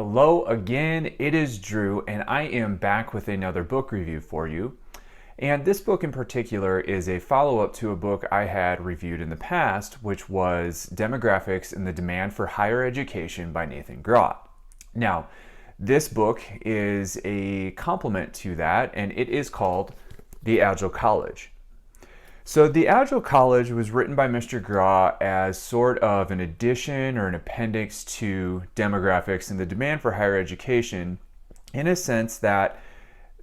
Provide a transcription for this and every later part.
Hello again, it is Drew, and I am back with another book review for you. And this book in particular is a follow-up to a book I had reviewed in the past, which was Demographics and the Demand for Higher Education by Nathan Grawe. Now, this book is a complement to that, and it is called The Agile College. So The Agile College was written by Mr. Grawe as sort of an addition or an appendix to Demographics and the Demand for Higher Education, in a sense that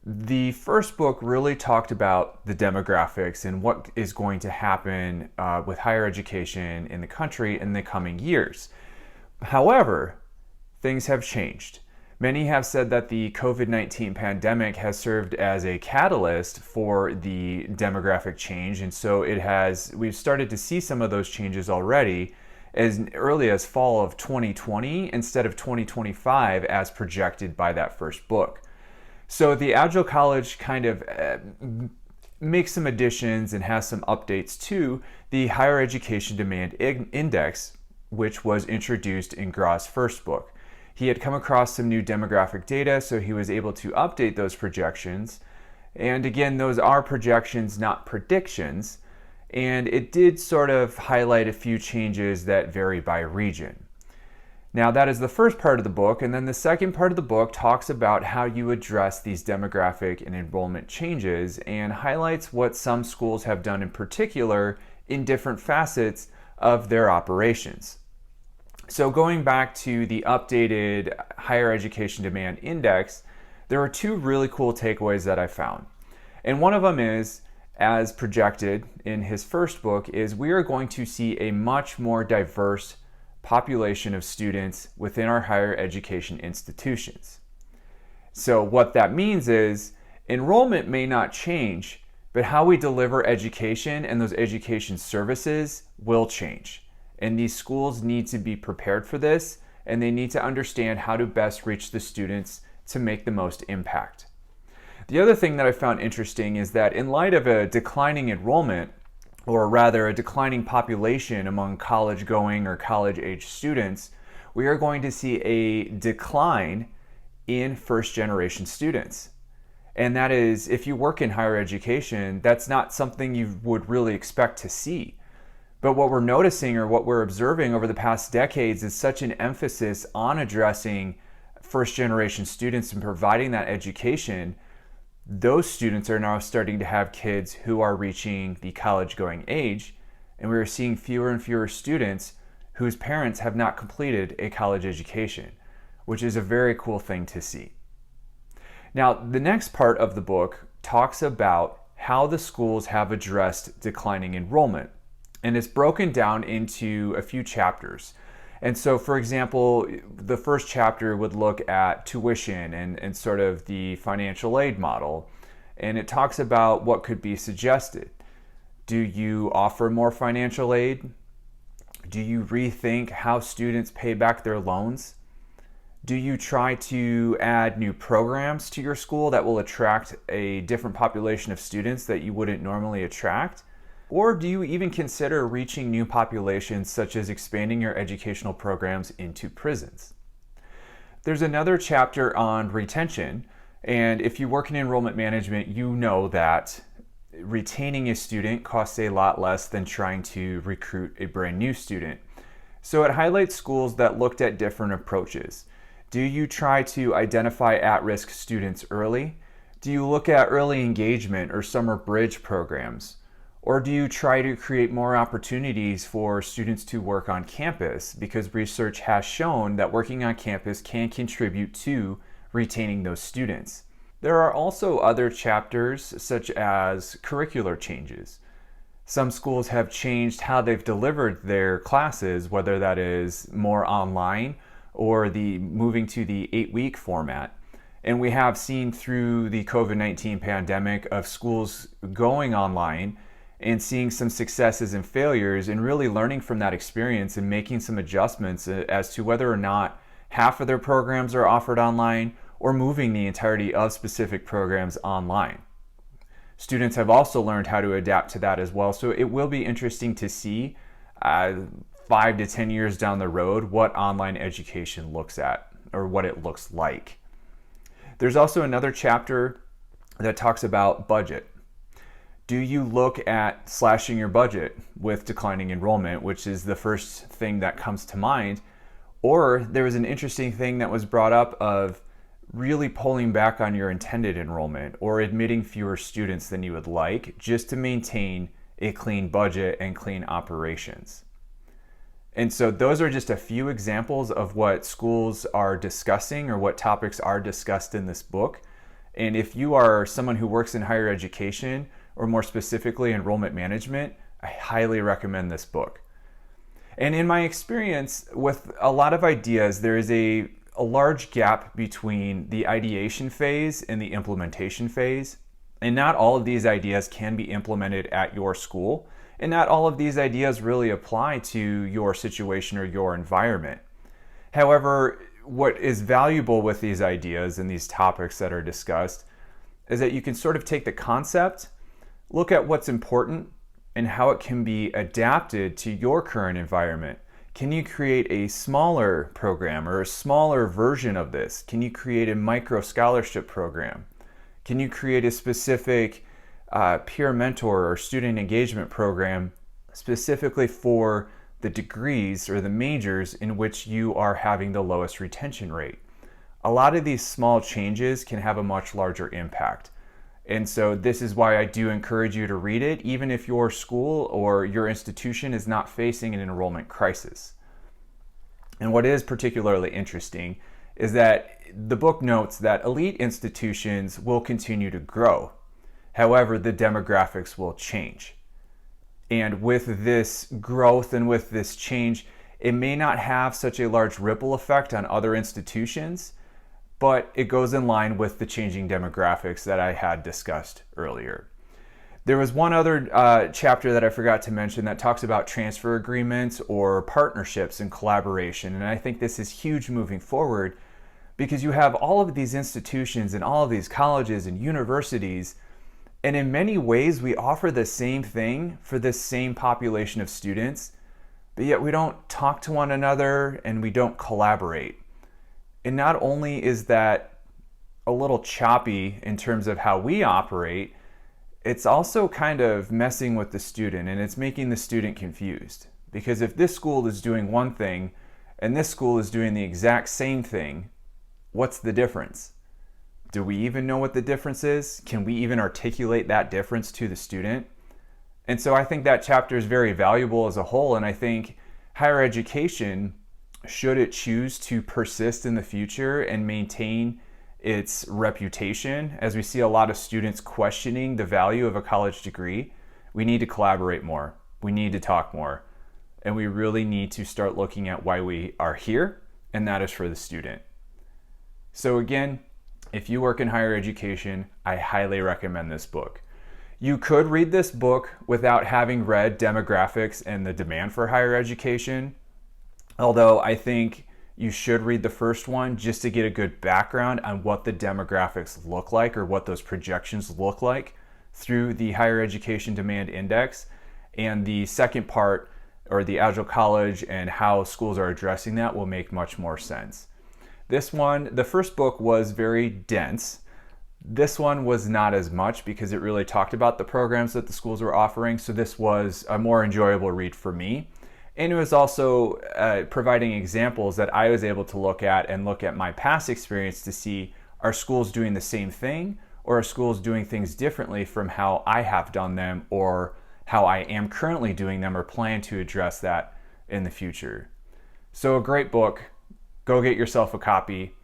the first book really talked about the demographics and what is going to happen with higher education in the country in the coming years. However, things have changed. Many have said that the COVID-19 pandemic has served as a catalyst for the demographic change, and so we've started to see some of those changes already as early as fall of 2020 instead of 2025 as projected by that first book. So the Agile College kind of makes some additions and has some updates to the Higher Education Demand Index, which was introduced in Grawe's first book. He had come across some new demographic data, so he was able to update those projections. And again, those are projections, not predictions. And it did sort of highlight a few changes that vary by region. Now, that is the first part of the book. And then the second part of the book talks about how you address these demographic and enrollment changes and highlights what some schools have done in particular in different facets of their operations. So going back to the updated Higher Education Demand Index, there are two really cool takeaways that I found. And one of them is, as projected in his first book, is we are going to see a much more diverse population of students within our higher education institutions. So what that means is enrollment may not change, but how we deliver education and those education services will change. And these schools need to be prepared for this, and they need to understand how to best reach the students to make the most impact. The other thing that I found interesting is that in light of a declining enrollment, or rather a declining population among college-going or college-age students, we are going to see a decline in first-generation students. And that is, if you work in higher education, that's not something you would really expect to see. But what we're noticing or what we're observing over the past decades is such an emphasis on addressing first-generation students and providing that education. Those students are now starting to have kids who are reaching the college-going age, and we are seeing fewer and fewer students whose parents have not completed a college education, which is a very cool thing to see. Now, the next part of the book talks about how the schools have addressed declining enrollment. And it's broken down into a few chapters. And so, for example, the first chapter would look at tuition and sort of the financial aid model. And it talks about what could be suggested. Do you offer more financial aid? Do you rethink how students pay back their loans? Do you try to add new programs to your school that will attract a different population of students that you wouldn't normally attract? Or do you even consider reaching new populations, such as expanding your educational programs into prisons? There's another chapter on retention, and if you work in enrollment management, you know that retaining a student costs a lot less than trying to recruit a brand new student. So it highlights schools that looked at different approaches. Do you try to identify at-risk students early? Do you look at early engagement or summer bridge programs? Or do you try to create more opportunities for students to work on campus? Because research has shown that working on campus can contribute to retaining those students. There are also other chapters, such as curricular changes. Some schools have changed how they've delivered their classes, whether that is more online or the moving to the 8-week format. And we have seen through the COVID-19 pandemic of schools going online and seeing some successes and failures and really learning from that experience and making some adjustments as to whether or not half of their programs are offered online or moving the entirety of specific programs online. Students have also learned how to adapt to that as well, so it will be interesting to see 5 to 10 years down the road what online education looks at or what it looks like. There's also another chapter that talks about budget. Do you look at slashing your budget with declining enrollment, which is the first thing that comes to mind? Or there was an interesting thing that was brought up of really pulling back on your intended enrollment or admitting fewer students than you would like just to maintain a clean budget and clean operations. And so those are just a few examples of what schools are discussing or what topics are discussed in this book. And if you are someone who works in higher education, or more specifically enrollment management, I highly recommend this book. And in my experience with a lot of ideas, there is a large gap between the ideation phase and the implementation phase. And not all of these ideas can be implemented at your school. And not all of these ideas really apply to your situation or your environment. However, what is valuable with these ideas and these topics that are discussed is that you can sort of take the concept, look at what's important and how it can be adapted to your current environment. Can you create a smaller program or a smaller version of this? Can you create a micro scholarship program? Can you create a specific peer mentor or student engagement program specifically for the degrees or the majors in which you are having the lowest retention rate? A lot of these small changes can have a much larger impact. And so this is why I do encourage you to read it, even if your school or your institution is not facing an enrollment crisis. And what is particularly interesting is that the book notes that elite institutions will continue to grow. However, the demographics will change. And with this growth and with this change, it may not have such a large ripple effect on other institutions, but it goes in line with the changing demographics that I had discussed earlier. There was one other chapter that I forgot to mention that talks about transfer agreements or partnerships and collaboration. And I think this is huge moving forward because you have all of these institutions and all of these colleges and universities. And in many ways, we offer the same thing for this same population of students, but yet we don't talk to one another and we don't collaborate. And not only is that a little choppy in terms of how we operate, it's also kind of messing with the student and it's making the student confused. Because if this school is doing one thing and this school is doing the exact same thing, what's the difference? Do we even know what the difference is? Can we even articulate that difference to the student? And so I think that chapter is very valuable as a whole, and I think higher education, should it choose to persist in the future and maintain its reputation, as we see a lot of students questioning the value of a college degree, we need to collaborate more. We need to talk more. And we really need to start looking at why we are here, and that is for the student. So again, if you work in higher education, I highly recommend this book. You could read this book without having read Demographics and the Demand for Higher Education, although I think you should read the first one just to get a good background on what the demographics look like or what those projections look like through the Higher Education Demand Index. And the second part, or the Agile College and how schools are addressing that, will make much more sense. This one, the first book was very dense. This one was not as much because it really talked about the programs that the schools were offering. So this was a more enjoyable read for me. And it was also providing examples that I was able to look at and look at my past experience to see, are schools doing the same thing or are schools doing things differently from how I have done them or how I am currently doing them or plan to address that in the future. So a great book. Go get yourself a copy.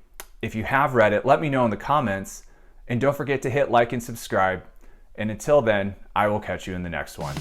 If you have read it, let me know in the comments. And don't forget to hit like and subscribe. And until then, I will catch you in the next one.